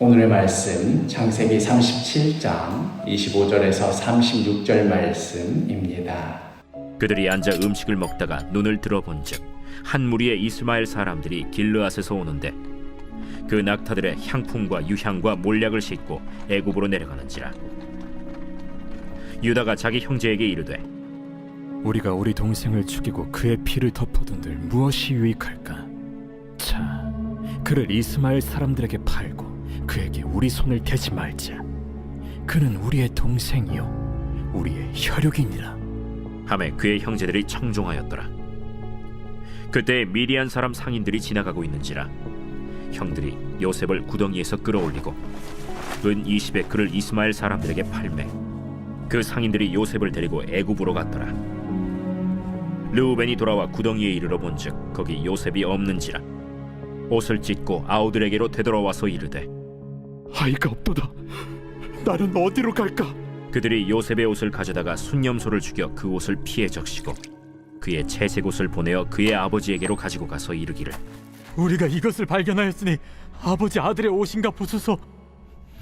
오늘의 말씀 창세기 37장 25절에서 36절 말씀입니다. 그들이 앉아 음식을 먹다가 눈을 들어본즉 한 무리의 이스마엘 사람들이 길르앗에서 오는데 그 낙타들의 향품과 유향과 몰약을 싣고 애굽으로 내려가는지라. 유다가 자기 형제에게 이르되 우리가 우리 동생을 죽이고 그의 피를 덮어둔들 무엇이 유익할까? 자, 그를 이스마엘 사람들에게 팔고 그에게 우리 손을 대지 말자. 그는 우리의 동생이요 우리의 혈육이니라. 하매 그의 형제들이 청종하였더라. 그때 미디안 사람 상인들이 지나가고 있는지라. 형들이 요셉을 구덩이에서 끌어올리고 은 20에 그를 이스마엘 사람들에게 팔매 그 상인들이 요셉을 데리고 애굽으로 갔더라. 르우벤이 돌아와 구덩이에 이르러 본즉 거기 요셉이 없는지라. 옷을 찢고 아우들에게로 되돌아와서 이르되 아이가 없도다. 나는 어디로 갈까? 그들이 요셉의 옷을 가져다가 순념소를 죽여 그 옷을 피에 적시고 그의 채색 옷을 보내어 그의 아버지에게로 가지고 가서 이르기를 우리가 이것을 발견하였으니 아버지 아들의 옷인가 보소서.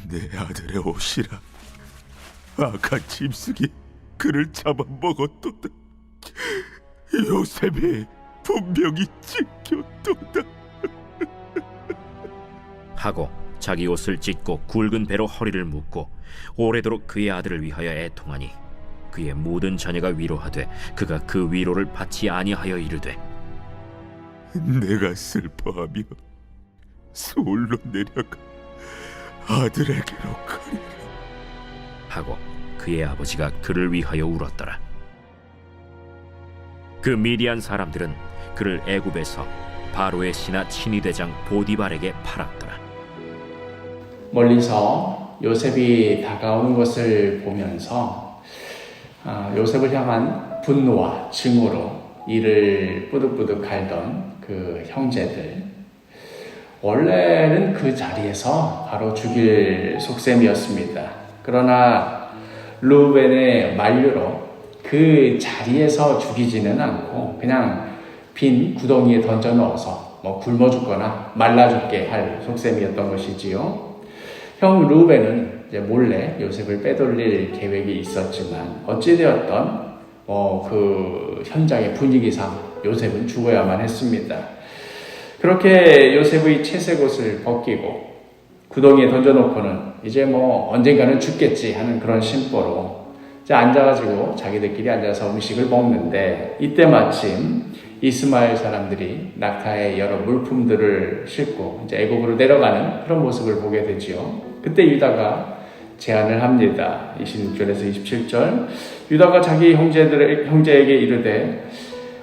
내 아들의 옷이라. 악한 짐승이 그를 잡아먹었도다. 요셉이 분명히 찢겼도다. 하고 자기 옷을 찢고 굵은 배로 허리를 묶고 오래도록 그의 아들을 위하여 애통하니 그의 모든 자녀가 위로하되 그가 그 위로를 받지 아니하여 이르되 내가 슬퍼하며 서울로 내려가 아들에게로 가리라 하고 그의 아버지가 그를 위하여 울었더라. 그 미디안 사람들은 그를 애굽에서 바로의 신하 친위대장 보디발에게 팔았더라. 멀리서 요셉이 다가오는 것을 보면서 요셉을 향한 분노와 증오로 이를 뿌득뿌득 갈던 그 형제들, 원래는 그 자리에서 바로 죽일 속셈이었습니다. 그러나 르우벤의 만류로 그 자리에서 죽이지는 않고 그냥 빈 구덩이에 던져 넣어서 굶어 죽거나 말라 죽게 할 속셈이었던 것이지요. 형 르우벤은 이제 몰래 요셉을 빼돌릴 계획이 있었지만 어찌되었던 그 현장의 분위기상 요셉은 죽어야만 했습니다. 그렇게 요셉의 채색 옷을 벗기고 구덩이에 던져놓고는 이제 언젠가는 죽겠지 하는 그런 심보로 이제 앉아가지고 자기들끼리 앉아서 음식을 먹는데 이때 마침 이스마엘 사람들이 낙타에 여러 물품들을 싣고 이제 애굽으로 내려가는 그런 모습을 보게 되지요. 그때 유다가 제안을 합니다. 26절에서 27절. 유다가 자기 형제에게 이르되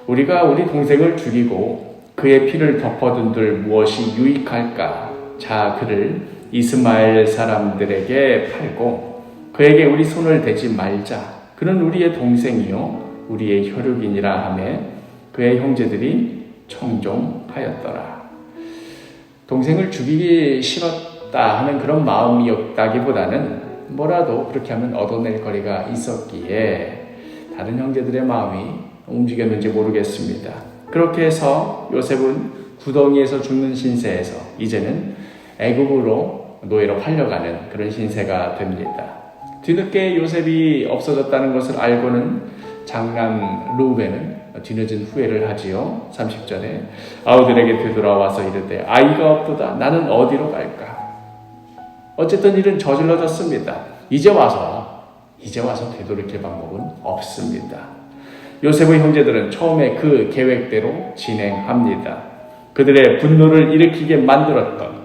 우리가 우리 동생을 죽이고 그의 피를 덮어둔들 무엇이 유익할까? 자, 그를 이스마엘 사람들에게 팔고 그에게 우리 손을 대지 말자. 그는 우리의 동생이요 우리의 혈육이니라 하며 그의 형제들이 청종하였더라. 동생을 죽이기 싫었다 하는 그런 마음이었다기보다는 뭐라도 그렇게 하면 얻어낼 거리가 있었기에 다른 형제들의 마음이 움직였는지 모르겠습니다. 그렇게 해서 요셉은 구덩이에서 죽는 신세에서 이제는 애굽으로 노예로 팔려가는 그런 신세가 됩니다. 뒤늦게 요셉이 없어졌다는 것을 알고는 장남 르우벤은 뒤늦은 후회를 하지요. 30절에 아우들에게 되돌아와서 이르되 아이가 없도다. 나는 어디로 갈까? 어쨌든 일은 저질러졌습니다. 이제 와서 되돌이킬 방법은 없습니다. 요셉의 형제들은 처음에 그 계획대로 진행합니다. 그들의 분노를 일으키게 만들었던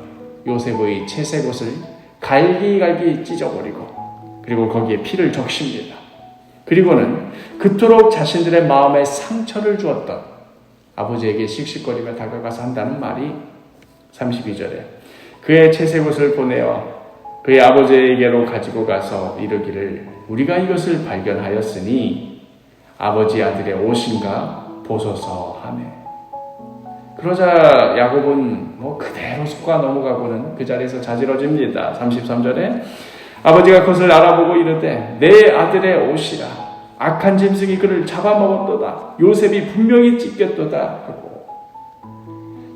요셉의 채색 옷을 갈기갈기 찢어버리고 그리고 거기에 피를 적십니다. 그리고는 그토록 자신들의 마음에 상처를 주었던 아버지에게 씩씩거리며 다가가서 한다는 말이 32절에 그의 채색 옷을 보내어 그의 아버지에게로 가지고 가서 이르기를 우리가 이것을 발견하였으니 아버지 아들의 옷인가 보소서 하매 그러자 야곱은 그대로 속아 넘어가고는 그 자리에서 자지러집니다. 33절에 아버지가 그것을 알아보고 이르되 내 아들의 옷이라 악한 짐승이 그를 잡아먹었도다. 요셉이 분명히 찢겼도다 하고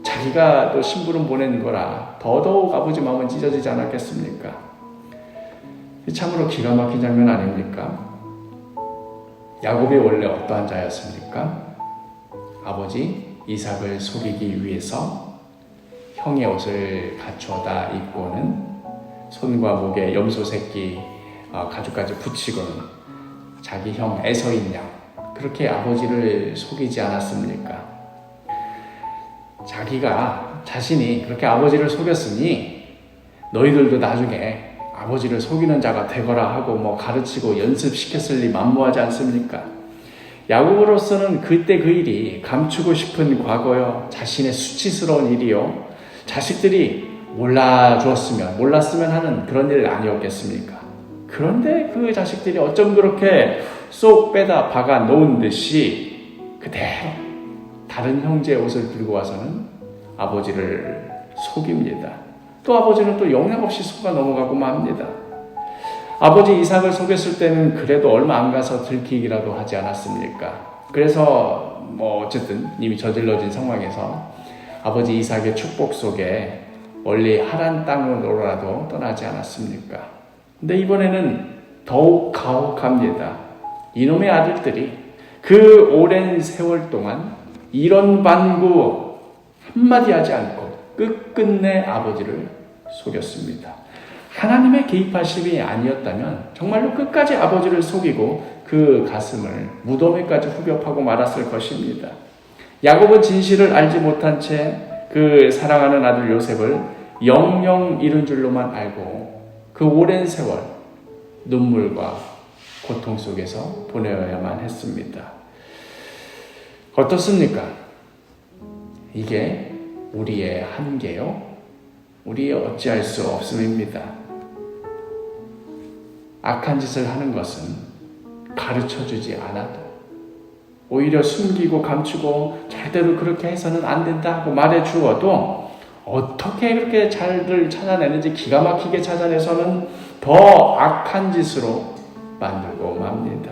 자기 자기가 또 심부름 보낸 거라 더더욱 아버지 마음은 찢어지지 않았겠습니까? 참으로 기가 막힌 장면 아닙니까? 야곱이 원래 어떠한 자였습니까? 아버지 이삭을 속이기 위해서 형의 옷을 갖추어다 입고는 손과 목에 염소 새끼 가죽까지 붙이고는 자기 형 에서인 양 그렇게 아버지를 속이지 않았습니까? 자기가 자신이 그렇게 아버지를 속였으니 너희들도 나중에 아버지를 속이는 자가 되거라 하고 가르치고 연습시켰을 리 만무하지 않습니까? 야곱으로서는 그때 그 일이 감추고 싶은 과거요, 자신의 수치스러운 일이요, 자식들이 몰랐으면 하는 그런 일 아니었겠습니까? 그런데 그 자식들이 어쩜 그렇게 쏙 빼다 박아 놓은 듯이 그대로 다른 형제의 옷을 들고 와서는 아버지를 속입니다. 또 아버지는 또 영락없이 속아 넘어가고 맙니다. 아버지 이삭을 속였을 때는 그래도 얼마 안 가서 들키기라도 하지 않았습니까? 그래서 어쨌든 이미 저질러진 상황에서 아버지 이삭의 축복 속에 멀리 하란 땅으로라도 떠나지 않았습니까? 근데 이번에는 더욱 가혹합니다. 이놈의 아들들이 그 오랜 세월 동안 이런 반구 한마디 하지 않고 끝끝내 아버지를 속였습니다. 하나님의 개입하심이 아니었다면 정말로 끝까지 아버지를 속이고 그 가슴을 무덤에까지 후벼 파고 말았을 것입니다. 야곱은 진실을 알지 못한 채 그 사랑하는 아들 요셉을 영영 잃은 줄로만 알고 그 오랜 세월 눈물과 고통 속에서 보내야만 했습니다. 어떻습니까? 이게 우리의 한계요, 우리의 어찌할 수 없음입니다. 악한 짓을 하는 것은 가르쳐주지 않아도 오히려 숨기고 감추고 절대로 그렇게 해서는 안 된다 하고 말해주어도 어떻게 그렇게 잘들 찾아내는지 기가 막히게 찾아내서는 더 악한 짓으로 만들고 맙니다.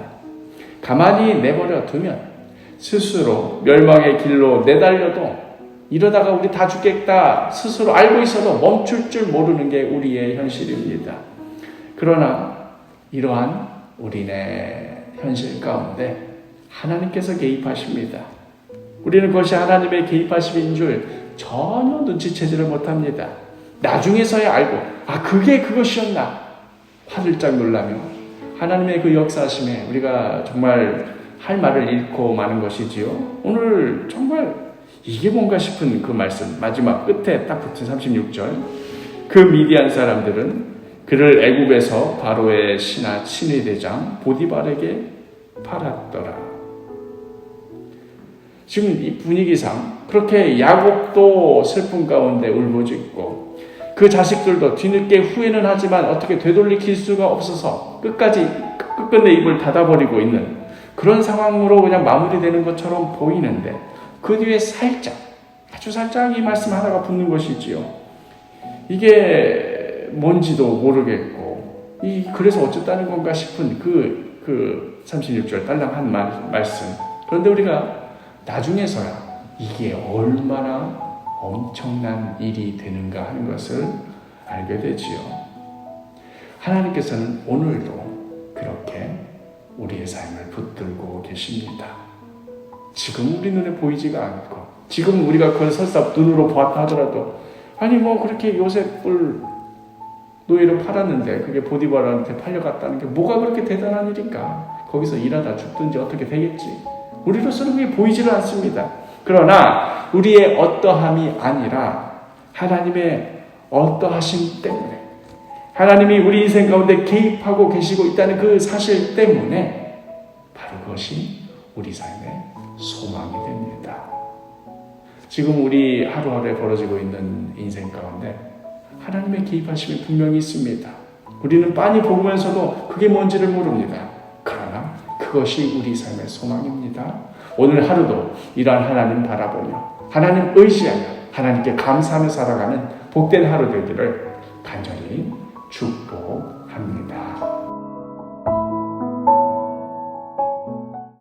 가만히 내버려 두면 스스로 멸망의 길로 내달려도 이러다가 우리 다 죽겠다 스스로 알고 있어도 멈출 줄 모르는 게 우리의 현실입니다. 그러나 이러한 우리네 현실 가운데 하나님께서 개입하십니다. 우리는 그것이 하나님의 개입하심인 줄 전혀 눈치채지를 못합니다. 나중에서야 알고 그게 그것이었나 화들짝 놀라며 하나님의 그 역사하심에 우리가 정말 할 말을 잃고 마는 것이지요. 오늘 정말 이게 뭔가 싶은 그 말씀 마지막 끝에 딱 붙은 36절 그 미디안 사람들은 그를 애굽에서 바로의 신하 친위대장 보디발에게 팔았더라. 지금 이 분위기상 그렇게 야곱도 슬픔 가운데 울부짖고 그 자식들도 뒤늦게 후회는 하지만 어떻게 되돌리킬 수가 없어서 끝끝내 입을 닫아버리고 있는 그런 상황으로 그냥 마무리되는 것처럼 보이는데 그 뒤에 아주 살짝 이 말씀 하나가 붙는 것이지요. 이게 뭔지도 모르겠고 그래서 어쨌다는 건가 싶은 그 36절 딸랑한 말씀. 그런데 우리가 나중에서야 이게 얼마나 엄청난 일이 되는가 하는 것을 알게 되지요. 하나님께서는 오늘도 그렇게 우리의 삶을 붙들고 계십니다. 지금 우리 눈에 보이지가 않고 지금 우리가 그걸 설사 눈으로 보았다 하더라도 그렇게 요셉을 노예로 팔았는데 그게 보디발한테 팔려갔다는 게 뭐가 그렇게 대단한 일인가? 거기서 일하다 죽든지 어떻게 되겠지? 우리로서는 그게 보이지를 않습니다. 그러나 우리의 어떠함이 아니라 하나님의 어떠하심 때문에 하나님이 우리 인생 가운데 개입하고 계시고 있다는 그 사실 때문에 바로 그것이 우리 삶의 소망이 됩니다. 지금 우리 하루하루에 벌어지고 있는 인생 가운데 하나님의 개입하심이 분명히 있습니다. 우리는 빤히 보면서도 그게 뭔지를 모릅니다. 그러나 그것이 우리 삶의 소망입니다. 오늘 하루도 이러한 하나님 바라보며 하나님 의지하며 하나님께 감사하며 살아가는 복된 하루 되기를 간절히 축복합니다.